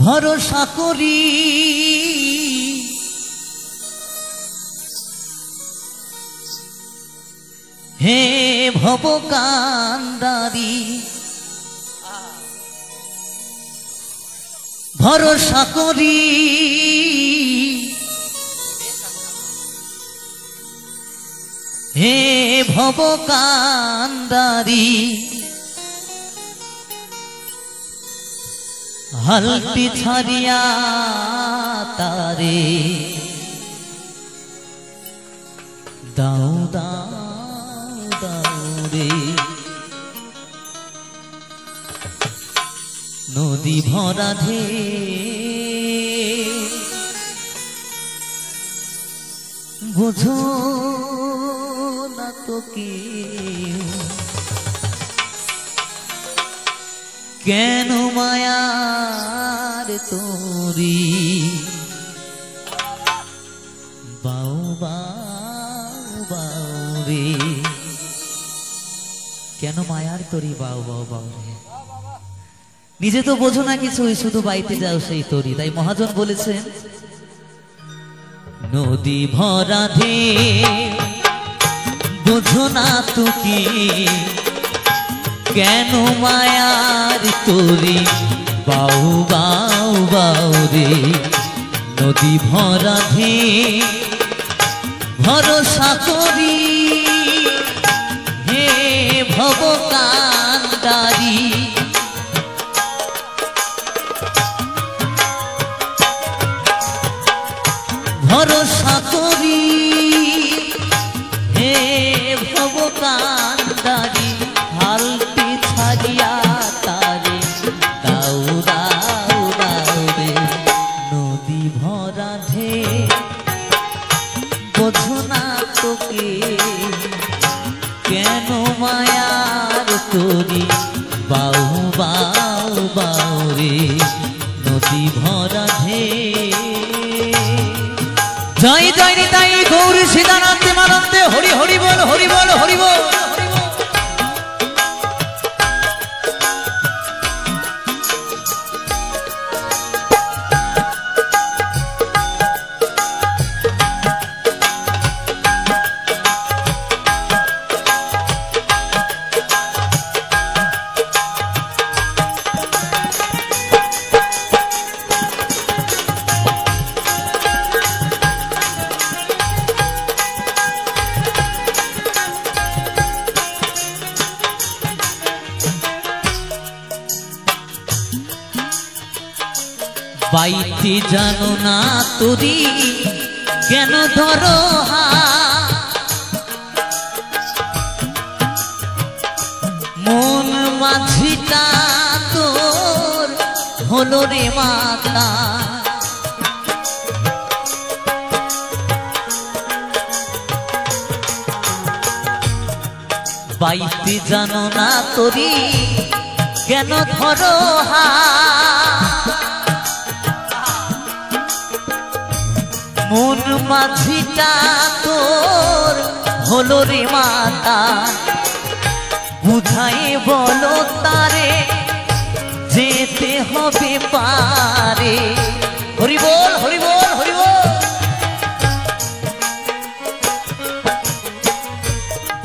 ভরসা করি হে ভব কান্দারি ভরসা করি হে ভব কান্দারি হালটি ছাড়িয়া তারে দাও দাও দাও রে নদী ভরা ধে বুঝো না তো কি কেন মায়ার তোরি বাউ বাউ বাউ রে কেন মায়ার তোরি বাউ বাউ বাউ রে নিজে তো বোঝো না কিছু শুধু বাইতে যাও সেই তোরি তাই মহাজন বলেছেন নদী ভরা ধে বোঝো না তো কি কেন মায়ার তোরি বাউ বাউ বাউ রে নদী ভরা ধে ভরসা করি হে ভব কান্দারি ভরসা করি হে ভব কান্দারি হালটি ছাড়িয়া তারে দাও দাও দাও রে নদী ভরা ধে বোঝো না তোকে কেন মায়ার তোরি বাউ বাউ বাউ রে নদী ভরা ধে জয় জয় নিতাই গৌর সীতানন্দে মানন্দে হরি হরি বল হরি বল হরি বল বাইতে জানো না তোরি কেন ধরো মন মাঝিটা তোর হলো রে মাতা বাইতে জানো না তোরি কেন ধরো মন মাঝিটা তোর হলো রে মাতা বুঝাই বলো তারে যেতে হবে পারে হরি বল হরি বল হরি বল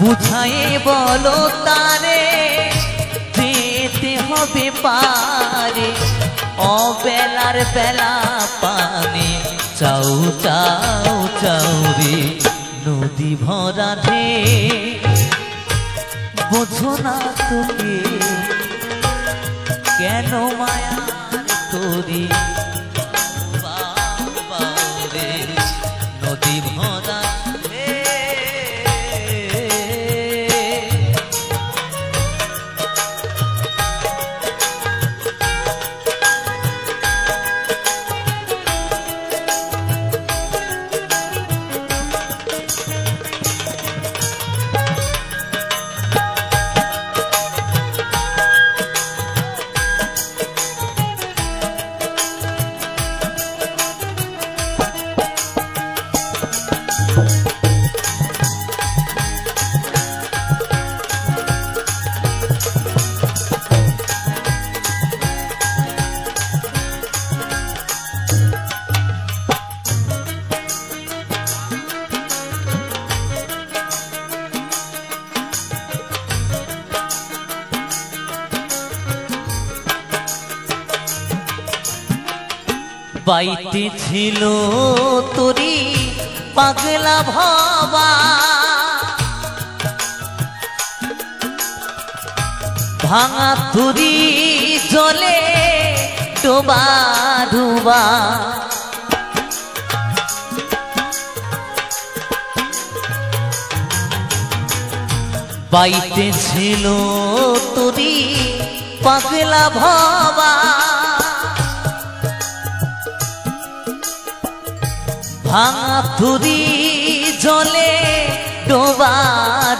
বুঝাই বলো তারে যেতে হবে পারে অবেলার বেলা পানে চাও চাও চাও রে নদী ভরা ধে বোঝো না তোকে কেন মায়ার তোরি বাউ বাউ রে নদী ভরা ধে বাইতে ছিল তোরি পাগলা ভবা ভাঙা তুরি জলে ডোবা ডুবা বাইতে ছিল তোরি পাগলা ভবা ভাঙা তুরি জলে ডোবা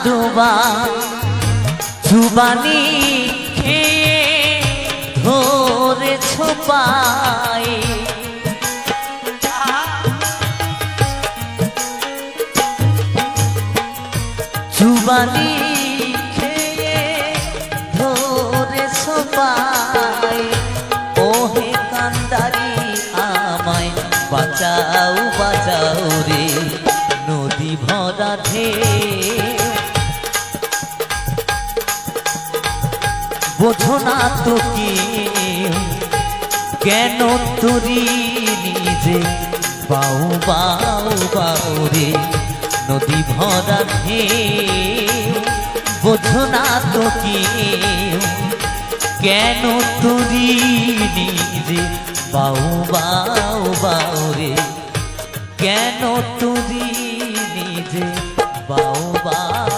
ডোবা জুবানি খেয়ে ধরে ছোপাই জুবানি খেয়ে ধরে ছোপাই ওহে কান্দারি আমায় বাঁচাও বাঁচাও রে নদী ভরা ঢেউ বোঝো না তো কি কেন তুরি নিজে বাউ বাউ বাউ রে নদী ভরা ঢেউ বোঝো না তো কি কেন তুরি নিজে বাউ বাউ বাউ রে কেন তুরি নিজে বাউ বাউ